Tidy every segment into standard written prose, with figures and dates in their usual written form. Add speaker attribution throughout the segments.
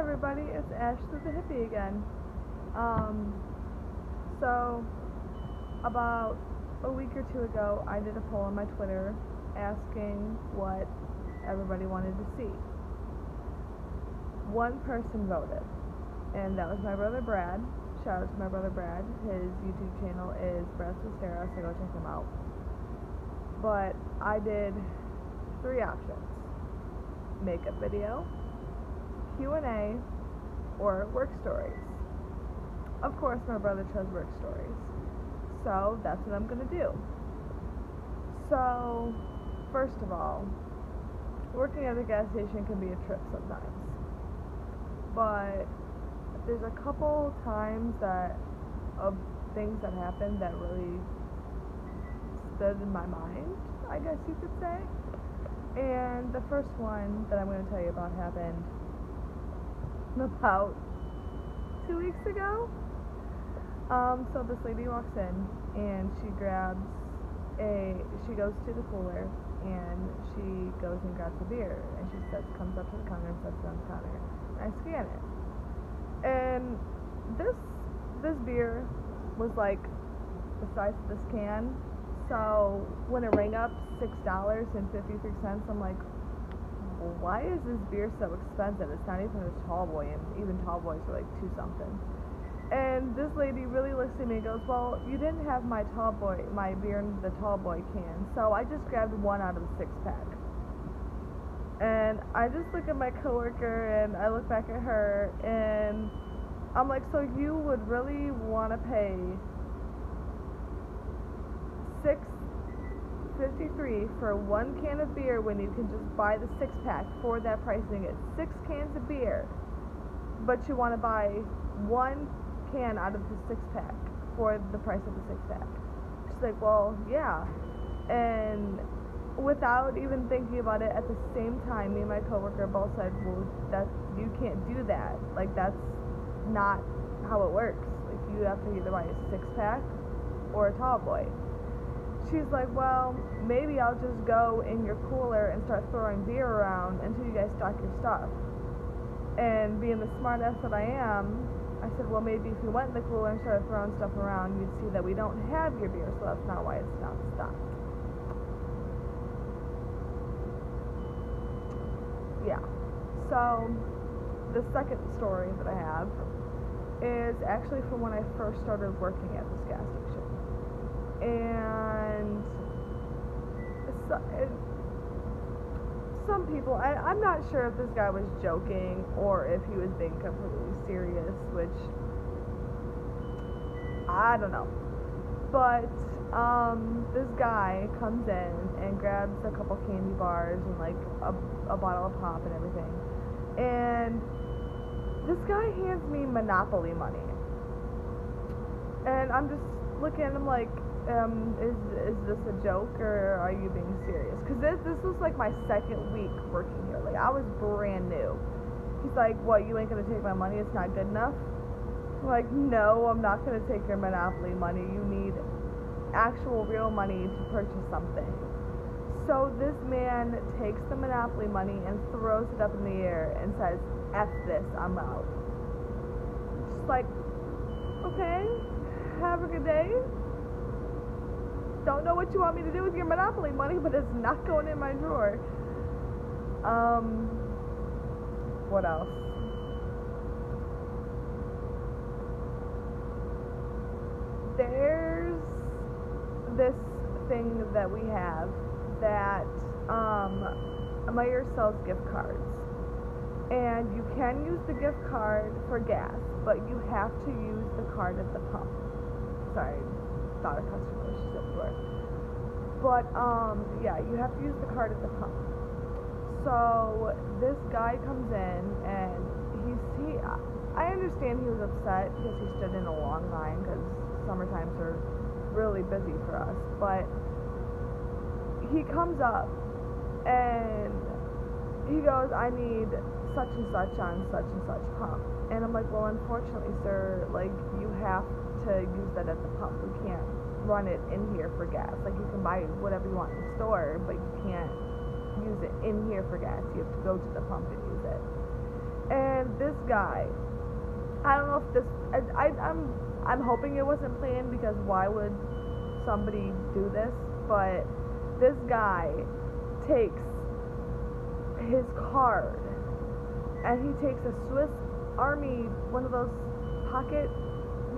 Speaker 1: everybody, it's Ashley the hippie again. Um, so about a week or two ago, I did a poll on my Twitter asking what everybody wanted to see. One person voted, and that was my brother Brad. Shout out to my brother Brad. His YouTube channel is Brad Sustera, so go check him out. But I did 3 options: makeup video, Q&A, or work stories. Of course, my brother chose work stories, so that's what I'm gonna do. So, first of all, working at a gas station can be a trip sometimes, but there's a couple times of things that happened that really stood in my mind, I guess you could say. And the first one that I'm going to tell you about happened about 2 weeks ago. So this lady walks in and she goes to the cooler and she goes and grabs a beer, and she comes up to the counter and sets it on the counter. And I scan it. And this beer was like the size of this can. So when it rang up $6.53, I'm like, well, why is this beer so expensive? It's not even a tall boy, and even tall boys are like 2 something. And this lady really looks at me and goes, well, you didn't have my beer in the tall boy can, so I just grabbed 1 out of the 6-pack. And I just look at my coworker and I look back at her and I'm like, so you would really want to pay $6.53 for 1 can of beer when you can just buy the 6-pack for that price and get 6 cans of beer, but you want to buy 1 can out of the 6-pack for the price of the 6-pack? She's like, well, yeah. And without even thinking about it, at the same time, me and my coworker both said, well, you can't do that. Like, that's not how it works. Like, you have to either buy a 6-pack or a tall boy. She's like, well, maybe I'll just go in your cooler and start throwing beer around until you guys stock your stuff. And being the smart ass that I am, I said, well, maybe if you went in the cooler and started throwing stuff around, you'd see that we don't have your beer, so that's not why it's not stocked. Yeah. So, the second story that I have is actually from when I first started working at this gas station. And some people, I'm not sure if this guy was joking or if he was being completely serious, which I don't know. But this guy comes in and grabs a couple candy bars and like a bottle of pop and everything, and this guy hands me Monopoly money, and I'm just looking at him like, is this a joke or are you being serious? Because this was like my 2nd week working here. Like, I was brand new. He's like, what, you ain't gonna take my money? It's not good enough? I'm like, no, I'm not gonna take your Monopoly money. You need actual real money to purchase something. So this man takes the Monopoly money and throws it up in the air and says, F this, I'm out. Just like, okay, have a good day. Don't know what you want me to do with your Monopoly money, but it's not going in my drawer. What else? There's this thing that we have that Meyer sells gift cards, and you can use the gift card for gas, but you have to use the card at the pump. Sorry, thought a customer, she's at the door. But yeah, you have to use the card at the pump. So this guy comes in and I understand he was upset because he stood in a long line because summer times are really busy for us, but he comes up and he goes, I need such and such on such and such pump. And I'm like, well, unfortunately, sir, like, you have to use that at the pump. We can't run it in here for gas. Like, you can buy whatever you want in the store, but you can't use it in here for gas. You have to go to the pump and use it. And this guy, I don't know if this, I'm hoping it wasn't planned, because why would somebody do this? But this guy takes his card and he takes a Swiss Army, one of those pocket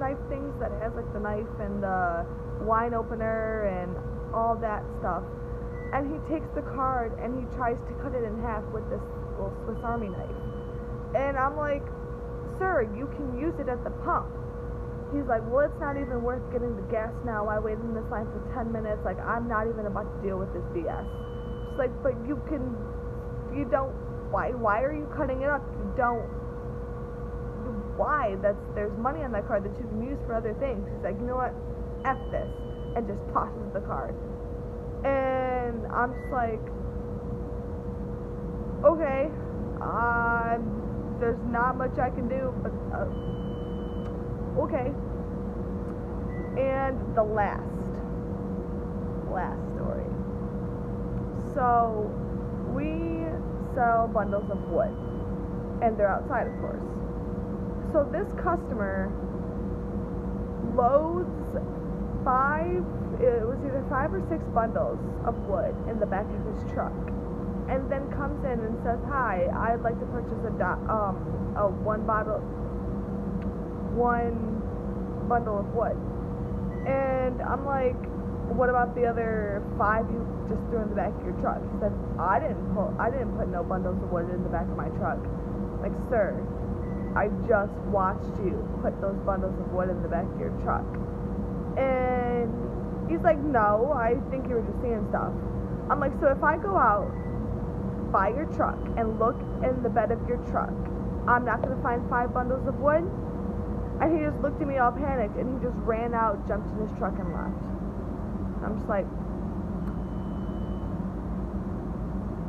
Speaker 1: knife things that has like the knife and the wine opener and all that stuff, and he takes the card and he tries to cut it in half with this little Swiss Army knife. And I'm like, sir, you can use it at the pump. He's like, well, it's not even worth getting the gas now. I waited in this line for 10 minutes. Like, I'm not even about to deal with this BS. It's like, but you don't, why are you cutting it up? You don't, why? There's money on that card that you can use for other things. He's like, you know what? F this. And just tosses the card. And I'm just like, okay, there's not much I can do, but okay. And the last story. So we sell bundles of wood, and they're outside, of course. So this customer loads it was either 5 or 6 bundles of wood in the back of his truck, and then comes in and says, hi, I'd like to purchase one bundle of wood. And I'm like, what about the other 5 you just threw in the back of your truck? He said, I didn't put no bundles of wood in the back of my truck. Like, sir, I just watched you put those bundles of wood in the back of your truck. And he's like, no, I think you were just seeing stuff. I'm like, so if I go out by your truck and look in the bed of your truck, I'm not going to find 5 bundles of wood? And he just looked at me all panicked, and he just ran out, jumped in his truck, and left. I'm just like,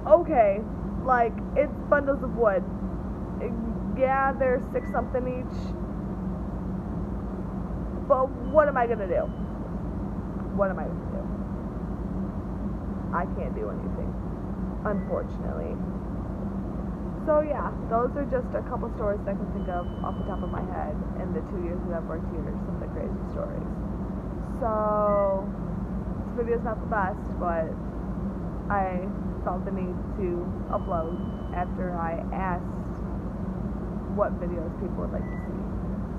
Speaker 1: okay, like, it's bundles of wood. Yeah, they're 6 something each. But what am I going to do? What am I going to do? I can't do anything, unfortunately. So yeah, those are just a couple stories that I can think of off the top of my head in the 2 years that I've worked here. Some of the crazy stories. So this video's not the best, but I felt the need to upload after I asked what videos people would like to see.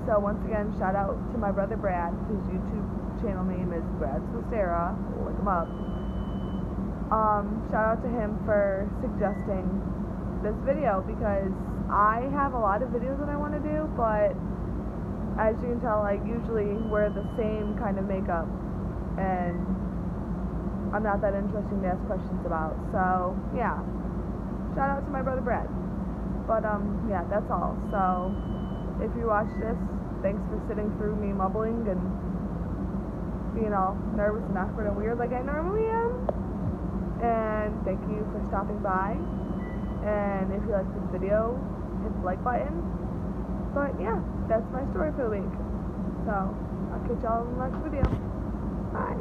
Speaker 1: So once again, shout out to my brother Brad, whose YouTube channel name is Brad's with Sarah. Look him up. Shout out to him for suggesting this video, because I have a lot of videos that I want to do, but as you can tell, I usually wear the same kind of makeup, and I'm not that interesting to ask questions about. So yeah, shout out to my brother Brad. But yeah, that's all. So if you watch this, thanks for sitting through me mumbling and being all nervous and awkward and weird like I normally am. And thank you for stopping by. And if you like this video, hit the like button. But yeah, that's my story for the week. So I'll catch y'all in the next video. Bye.